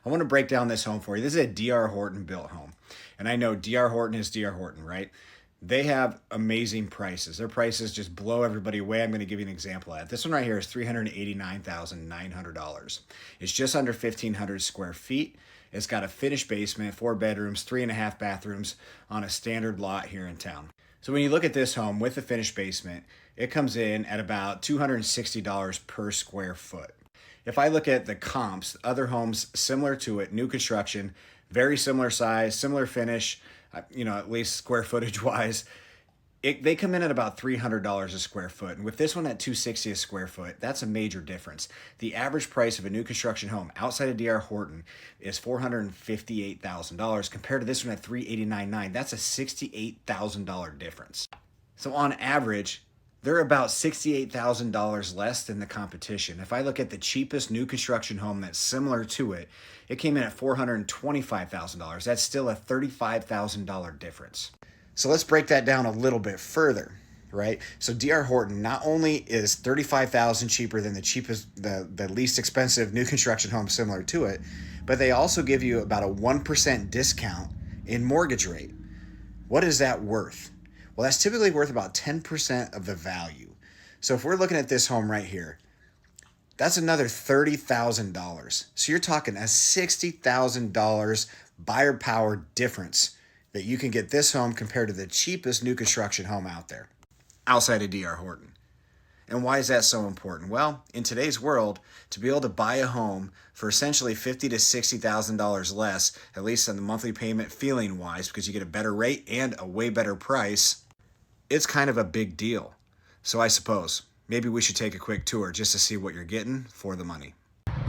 I want to break down this home for you. This is a D.R. Horton built home. And I know D.R. Horton is D.R. Horton, right? They have amazing prices. Their prices just blow everybody away. I'm going to give you an example of that. This one right here is $389,900. It's just under 1,500 square feet. It's got a finished basement, 4 bedrooms, 3.5 bathrooms on a standard lot here in town. So when you look at this home with the finished basement, it comes in at about $260 per square foot. If I look at the comps, other homes similar to it, new construction, very similar size, similar finish, at least square footage wise, they come in at about $300 a square foot. And with this one at $260 a square foot, that's a major difference. The average price of a new construction home outside of D.R. Horton is $458,000 compared to this one at $389,900. That's a $68,000 difference. So on average, they're about $68,000 less than the competition. If I look at the cheapest new construction home that's similar to it, it came in at $425,000. That's still a $35,000 difference. So let's break that down a little bit further, right? So D.R. Horton not only is $35,000 cheaper than the least expensive new construction home similar to it, but they also give you about a 1% discount in mortgage rate. What is that worth? Well, that's typically worth about 10% of the value. So if we're looking at this home right here, that's another $30,000. So you're talking a $60,000 buyer power difference that you can get this home compared to the cheapest new construction home out there, outside of D.R. Horton. And why is that so important? Well, in today's world, to be able to buy a home for essentially $50,000 to $60,000 less, at least on the monthly payment feeling wise, because you get a better rate and a way better price, it's kind of a big deal. So I suppose maybe we should take a quick tour just to see what you're getting for the money.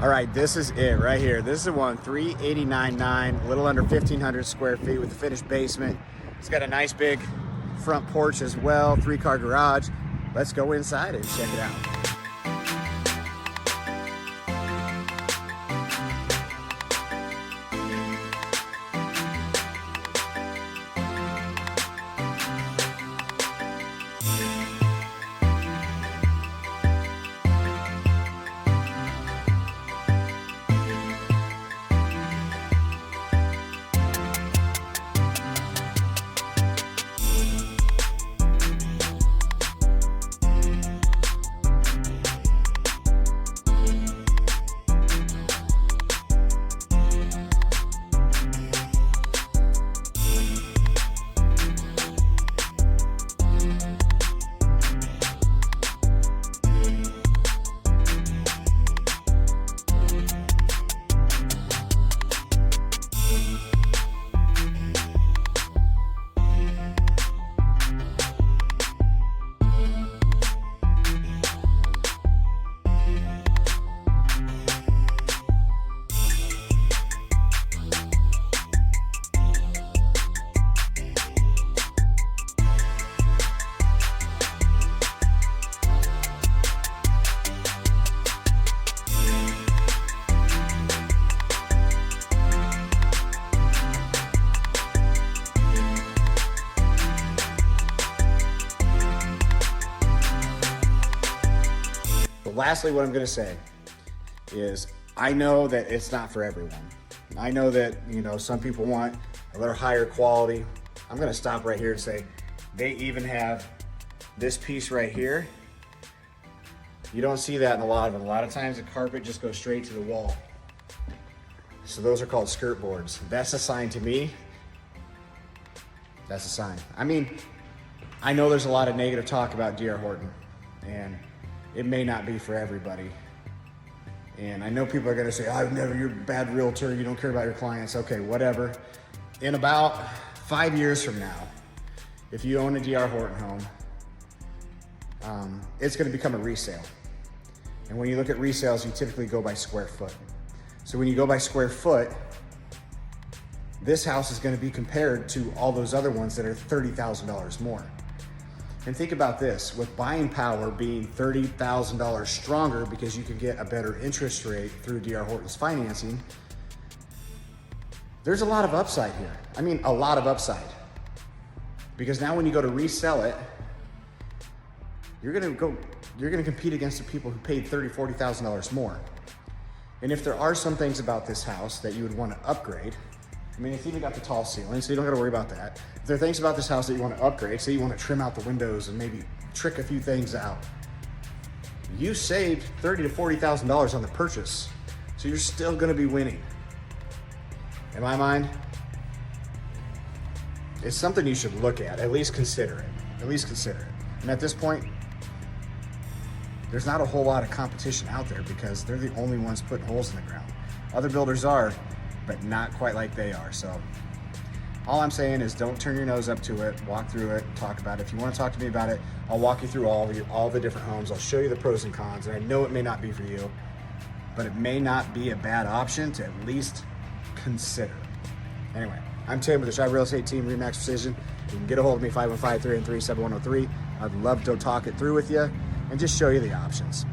All right, this is it right here. This is the one, $389,900, a little under 1,500 square feet with a finished basement. It's got a nice big front porch as well, 3-car garage. Let's go inside and check it out. Lastly, what I'm going to say is I know that it's not for everyone. I know that, some people want a little higher quality. I'm going to stop right here and say they even have this piece right here. You don't see that in a lot of them. A lot of times the carpet just goes straight to the wall. So those are called skirt boards. That's a sign to me. That's a sign. I mean, I know there's a lot of negative talk about D.R. Horton, and it may not be for everybody. And I know people are gonna say, you're a bad realtor, you don't care about your clients. Okay, whatever. In about 5 years from now, if you own a D.R. Horton home, it's gonna become a resale. And when you look at resales, you typically go by square foot. So when you go by square foot, this house is gonna be compared to all those other ones that are $30,000 more. And think about this, with buying power being $30,000 stronger because you can get a better interest rate through D.R. Horton's financing, there's a lot of upside here. I mean, a lot of upside. Because now when you go to resell it, you're gonna compete against the people who paid $30,000, $40,000 more. And if there are some things about this house that you would want to upgrade, I mean, it's even got the tall ceiling, so you don't got to worry about that. If there are things about this house that you want to upgrade, say you want to trim out the windows and maybe trick a few things out, you saved $30,000 to $40,000 on the purchase, so you're still going to be winning. In my mind, it's something you should look at least consider it. At least consider it. And at this point, there's not a whole lot of competition out there because they're the only ones putting holes in the ground. Other builders are, but not quite like they are. So all I'm saying is don't turn your nose up to it, walk through it, talk about it. If you want to talk to me about it, I'll walk you through all the different homes. I'll show you the pros and cons, and I know it may not be for you, but it may not be a bad option to at least consider. Anyway, I'm Tim with the Scheib Real Estate Team, RE/MAX Precision. You can get a hold of me, 515-313-7103. I'd love to talk it through with you and just show you the options.